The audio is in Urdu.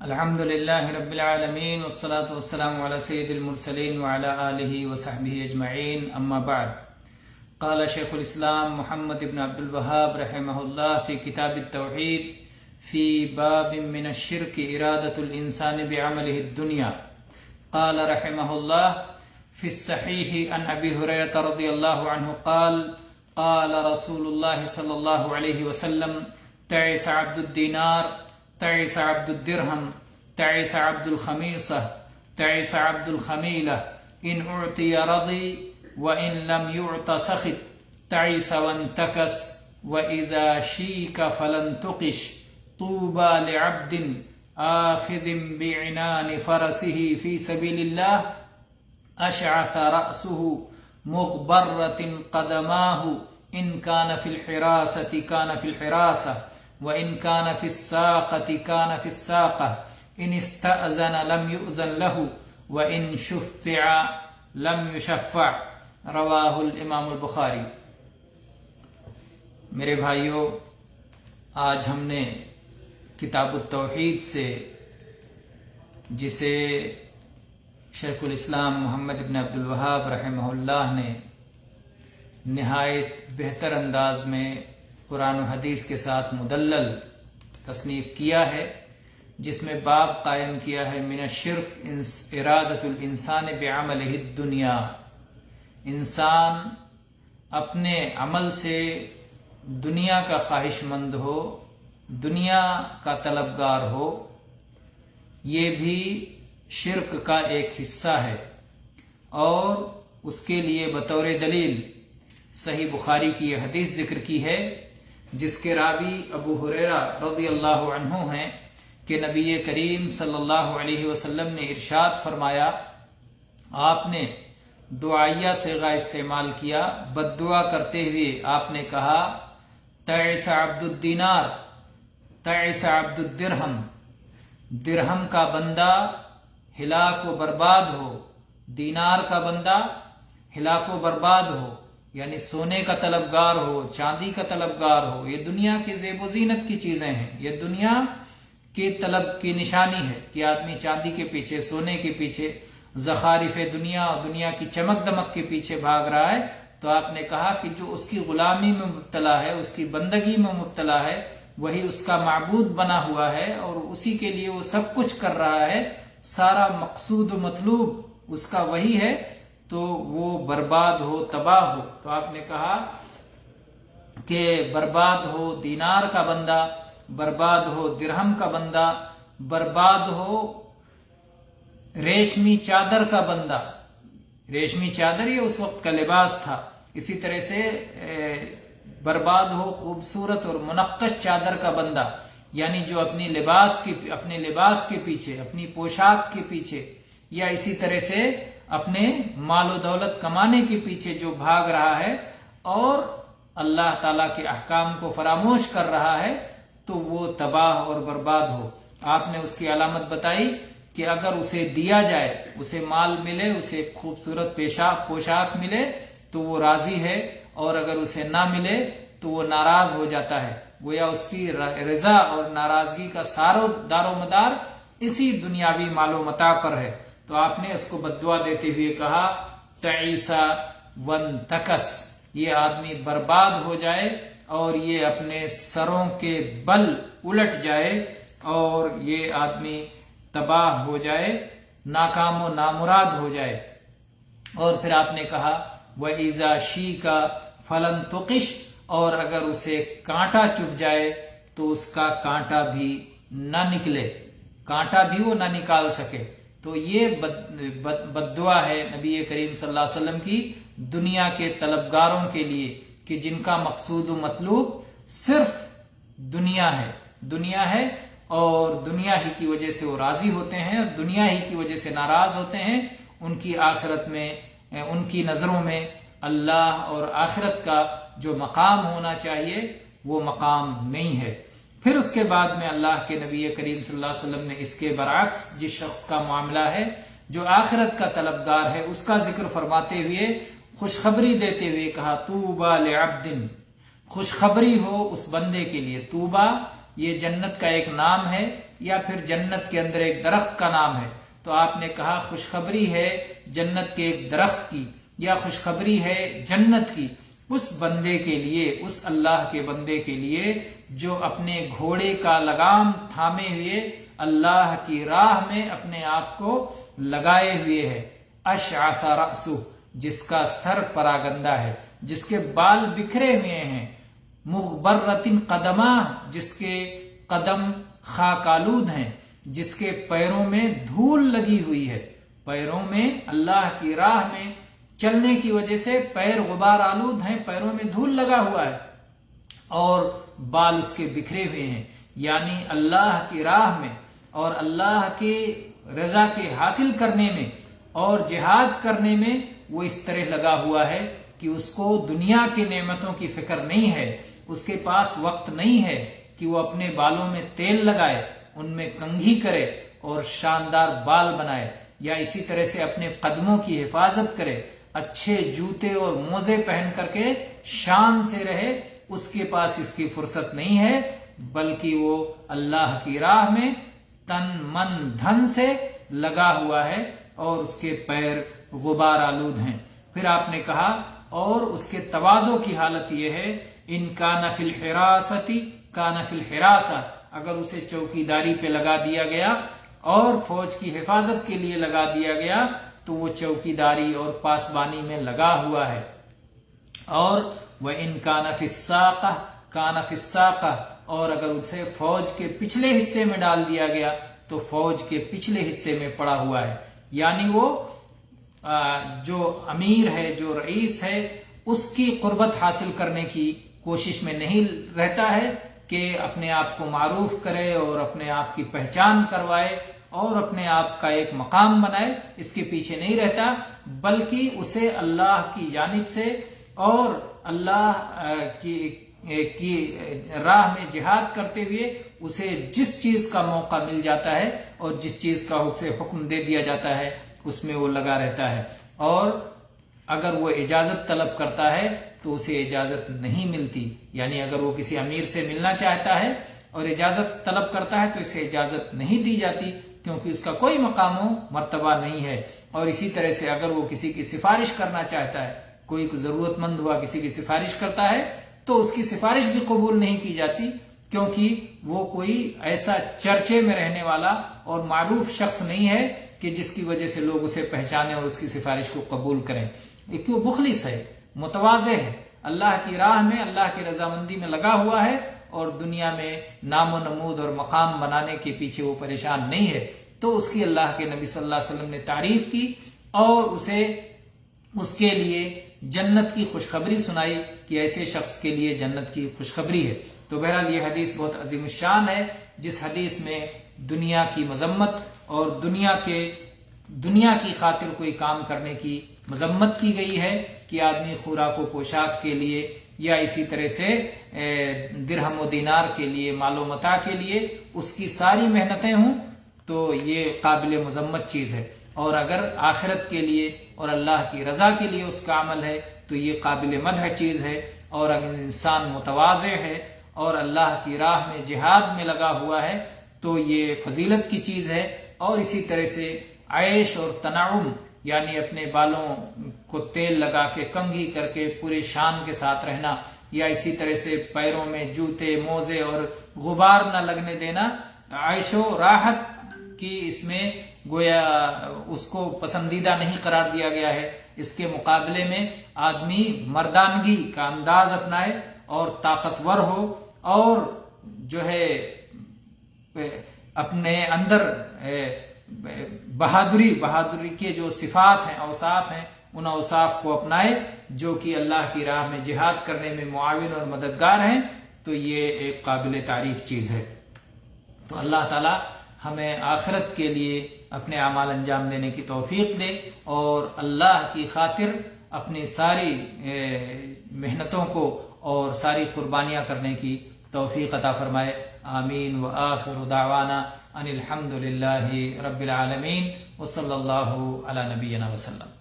الحمد للہ رب العالمین والصلاة والسلام على سید المرسلین وعلى آلہ وصحبہ اجمعین اما بعد قال شیخ الاسلام محمد بن عبد الوهاب رحمہ اللہ فی کتاب التوحید فی باب من الشرک ارادۃ الانسان بعملہ الدنیا قال رحمہ اللہ فی الصحیح عن ابی ہریرہ رضی اللہ عنہ قال قال رسول اللہ صلی اللہ علیہ وسلم تعس عبد الدینار تعس عبد الدرهم تعس عبد الخميصة تعس عبد الخميلة إن أعطي رضي وإن لم يعط سخط تعس وانتكس وإذا شيك فلن تقش طوبى لعبد آخذ بعنان فرسه في سبيل الله أشعث رأسه مغبرة قدماه إن كان في الحراسة كان في الحراسة وإن كان في الساقة كان في الساقة إن استأذن لم يؤذن له وإن شفع لم يشفع رواہ الامام البخاری۔ میرے بھائیوں، آج ہم نے کتاب التوحید سے، جسے شیخ الاسلام محمد بن عبد الوہاب رحمہ اللہ نے نہایت بہتر انداز میں قرآن و حدیث کے ساتھ مدلل تصنیف کیا ہے، جس میں باب قائم کیا ہے من الشرک ارادۃ الانسان بعملہ الدنیا۔ انسان اپنے عمل سے دنیا کا خواہش مند ہو، دنیا کا طلبگار ہو، یہ بھی شرک کا ایک حصہ ہے۔ اور اس کے لیے بطور دلیل صحیح بخاری کی یہ حدیث ذکر کی ہے، جس کے راوی ابو ہریرہ رضی اللہ عنہ ہیں کہ نبی کریم صلی اللہ علیہ وسلم نے ارشاد فرمایا، آپ نے دعائیہ صیغہ استعمال کیا، بد دعا کرتے ہوئے آپ نے کہا تعس عبد الدینار تعس عبد الدرہم، درہم کا بندہ ہلاک و برباد ہو، دینار کا بندہ ہلاک و برباد ہو، یعنی سونے کا طلبگار ہو، چاندی کا طلبگار ہو۔ یہ دنیا کی زیب و زینت کی چیزیں ہیں، یہ دنیا کے طلب کی نشانی ہے کہ آدمی چاندی کے پیچھے، سونے کے پیچھے، زخارف دنیا اور دنیا کی چمک دمک کے پیچھے بھاگ رہا ہے۔ تو آپ نے کہا کہ جو اس کی غلامی میں مبتلا ہے، اس کی بندگی میں مبتلا ہے، وہی اس کا معبود بنا ہوا ہے اور اسی کے لیے وہ سب کچھ کر رہا ہے، سارا مقصود و مطلوب اس کا وہی ہے، تو وہ برباد ہو، تباہ ہو۔ تو آپ نے کہا کہ برباد ہو دینار کا بندہ، برباد ہو درہم کا بندہ، برباد ہو ریشمی چادر کا بندہ۔ ریشمی چادر یہ اس وقت کا لباس تھا، اسی طرح سے برباد ہو خوبصورت اور منقش چادر کا بندہ، یعنی جو اپنے لباس کے پیچھے، اپنی پوشاک کے پیچھے، یا اسی طرح سے اپنے مال و دولت کمانے کے پیچھے جو بھاگ رہا ہے اور اللہ تعالیٰ کے احکام کو فراموش کر رہا ہے، تو وہ تباہ اور برباد ہو۔ آپ نے اس کی علامت بتائی کہ اگر اسے دیا جائے، اسے مال ملے، اسے خوبصورت پوشاک ملے تو وہ راضی ہے، اور اگر اسے نہ ملے تو وہ ناراض ہو جاتا ہے، گویا اس کی رضا اور ناراضگی کا سارا دار و مدار اسی دنیاوی مال و متاع پر ہے۔ تو آپ نے اس کو بددعا دیتے ہوئے کہا تعیسا وانتکس، یہ آدمی برباد ہو جائے اور یہ اپنے سروں کے بل الٹ جائے اور یہ آدمی تباہ ہو جائے، ناکام و نامراد ہو جائے۔ اور پھر آپ نے کہا وَإِذَا شِيكَ فَلَن تُقِشْ، اور اگر اسے کانٹا چبھ جائے تو اس کا کانٹا بھی نہ نکلے، کانٹا بھی وہ نہ نکال سکے۔ تو یہ بد دعا ہے نبی کریم صلی اللہ علیہ وسلم کی دنیا کے طلبگاروں کے لیے، کہ جن کا مقصود و مطلوب صرف دنیا ہے اور دنیا ہی کی وجہ سے وہ راضی ہوتے ہیں اور دنیا ہی کی وجہ سے ناراض ہوتے ہیں۔ ان کی آخرت میں، ان کی نظروں میں اللہ اور آخرت کا جو مقام ہونا چاہیے وہ مقام نہیں ہے۔ پھر اس کے بعد میں اللہ کے نبی کریم صلی اللہ علیہ وسلم نے اس کے برعکس جس شخص کا معاملہ ہے جو آخرت کا طلبگار ہے، اس کا ذکر فرماتے ہوئے خوشخبری دیتے ہوئے کہا طوبى لعبد، خوشخبری ہو اس بندے کے لیے۔ طوبہ یہ جنت کا ایک نام ہے، یا پھر جنت کے اندر ایک درخت کا نام ہے، تو آپ نے کہا خوشخبری ہے جنت کے ایک درخت کی، یا خوشخبری ہے جنت کی اس بندے کے لیے، اس اللہ کے بندے کے لیے جو اپنے گھوڑے کا لگام تھامے ہوئے اللہ کی راہ میں اپنے آپ کو لگائے ہوئے ہے، اشعث رأسہ، جس کا سر پراگندہ ہے، جس کے بال بکھرے ہوئے ہیں، مغبرۃ قدمہ، جس کے قدم خاک آلود ہیں، جس کے پیروں میں دھول لگی ہوئی ہے، پیروں میں اللہ کی راہ میں چلنے کی وجہ سے پیر غبار آلود ہیں، پیروں میں دھول لگا ہوا ہے، اور بال اس کے بکھرے ہوئے ہیں، یعنی اللہ کی راہ میں اور اللہ کی رضا کے حاصل کرنے میں اور جہاد کرنے میں وہ اس طرح لگا ہوا ہے کہ اس کو دنیا کی نعمتوں کی فکر نہیں ہے، اس کے پاس وقت نہیں ہے کہ وہ اپنے بالوں میں تیل لگائے، ان میں کنگھی کرے اور شاندار بال بنائے، یا اسی طرح سے اپنے قدموں کی حفاظت کرے، اچھے جوتے اور موزے پہن کر کے شان سے رہے، اس کے پاس اس کی فرصت نہیں ہے، بلکہ وہ اللہ کی راہ میں تن من دھن سے لگا ہوا ہے اور اس کے پیر غبار آلود ہیں۔ پھر آپ نے کہا اور اس کے تواضع کی حالت یہ ہے، ان کان فی الحراست کان فی الحراسہ، اگر اسے چوکیداری پہ لگا دیا گیا اور فوج کی حفاظت کے لیے لگا دیا گیا تو وہ چوکیداری اور پاسبانی میں لگا ہوا ہے، اور وَإِن كَانَ فِي السَّاقَةِ كَانَ فِي السَّاقَةِ، اور اگر اسے فوج کے پچھلے حصے میں ڈال دیا گیا تو فوج کے پچھلے حصے میں پڑا ہوا ہے، یعنی وہ جو امیر ہے، جو رئیس ہے، اس کی قربت حاصل کرنے کی کوشش میں نہیں رہتا ہے کہ اپنے آپ کو معروف کرے اور اپنے آپ کی پہچان کروائے اور اپنے آپ کا ایک مقام بنائے، اس کے پیچھے نہیں رہتا، بلکہ اسے اللہ کی جانب سے اور اللہ کی راہ میں جہاد کرتے ہوئے اسے جس چیز کا موقع مل جاتا ہے اور جس چیز کا اسے حکم دے دیا جاتا ہے اس میں وہ لگا رہتا ہے، اور اگر وہ اجازت طلب کرتا ہے تو اسے اجازت نہیں ملتی، یعنی اگر وہ کسی امیر سے ملنا چاہتا ہے اور اجازت طلب کرتا ہے تو اسے اجازت نہیں دی جاتی، کیونکہ اس کا کوئی مقام و مرتبہ نہیں ہے، اور اسی طرح سے اگر وہ کسی کی سفارش کرنا چاہتا ہے، کوئی ضرورت مند ہوا کسی کی سفارش کرتا ہے تو اس کی سفارش بھی قبول نہیں کی جاتی، کیونکہ وہ کوئی ایسا چرچے میں رہنے والا اور معروف شخص نہیں ہے کہ جس کی وجہ سے لوگ اسے پہچانے اور اس کی سفارش کو قبول کریں، ایک وہ مخلص ہے، متواضع ہے، اللہ کی راہ میں اللہ کی رضامندی میں لگا ہوا ہے، اور دنیا میں نام و نمود اور مقام بنانے کے پیچھے وہ پریشان نہیں ہے، تو اس کی اللہ کے نبی صلی اللہ علیہ وسلم نے تعریف کی اور اسے اس کے لیے جنت کی خوشخبری سنائی کہ ایسے شخص کے لیے جنت کی خوشخبری ہے۔ تو بہرحال یہ حدیث بہت عظیم الشان ہے، جس حدیث میں دنیا کی مذمت اور دنیا کی خاطر کوئی کام کرنے کی مذمت کی گئی ہے کہ آدمی خوراک و پوشاک کے لیے یا اسی طرح سے درہم و دینار کے لیے، مال و متاع کے لیے اس کی ساری محنتیں ہوں، تو یہ قابل مذمت چیز ہے، اور اگر آخرت کے لیے اور اللہ کی رضا کے لیے اس کا عمل ہے تو یہ قابل مدح چیز ہے، اور اگر انسان متواضع ہے اور اللہ کی راہ میں جہاد میں لگا ہوا ہے تو یہ فضیلت کی چیز ہے، اور اسی طرح سے عیش اور تنعم، یعنی اپنے بالوں کو تیل لگا کے کنگھی کر کے پورے شان کے ساتھ رہنا، یا اسی طرح سے پیروں میں جوتے موزے اور غبار نہ لگنے دینا، عیش و راحت کی اس میں گویا اس کو پسندیدہ نہیں قرار دیا گیا ہے، اس کے مقابلے میں آدمی مردانگی کا انداز اپنائے اور طاقتور ہو، اور جو ہے اپنے اندر بہادری کے جو صفات ہیں، اوصاف ہیں، ان اوصاف کو اپنائے جو کہ اللہ کی راہ میں جہاد کرنے میں معاون اور مددگار ہیں، تو یہ ایک قابل تعریف چیز ہے۔ تو اللہ تعالی ہمیں آخرت کے لیے اپنے اعمال انجام دینے کی توفیق دے، اور اللہ کی خاطر اپنی ساری محنتوں کو اور ساری قربانیاں کرنے کی توفیق عطا فرمائے، آمین۔ وآخر دعوانا ان الحمد للہ رب العالمین، وصلی اللہ علی نبینا وسلم۔